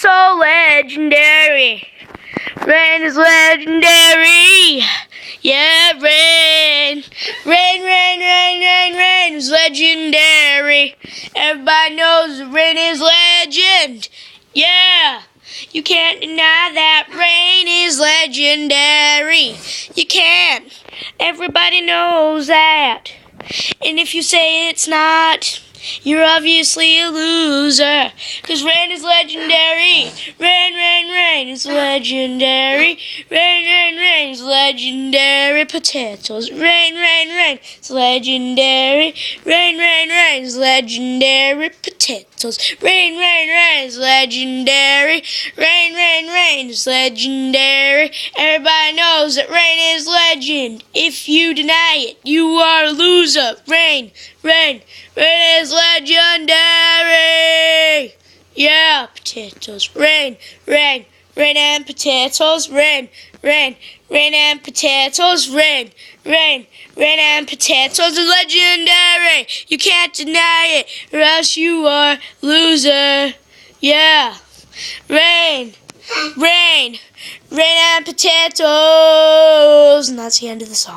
so legendary. Rain is legendary. Yeah, rain. Rain is legendary. Everybody knows that rain is legend. Yeah, you can't deny that rain is legendary. You can't. Everybody knows that. And if you say it's not, you're obviously a loser. 'Cause rain is legendary. Rain is legendary. Rain is legendary. Potatoes. Rain is legendary. Rain is legendary. Potatoes. Rain is legendary. Rain is legendary. Everybody knows that rain is legend. If you deny it, you are a loser. Rain is legendary. Yeah, potatoes. Rain and potatoes. Rain and potatoes. Rain and potatoes are legendary. You can't deny it, or else you are a loser. Yeah, rain and potatoes. And that's the end of the song.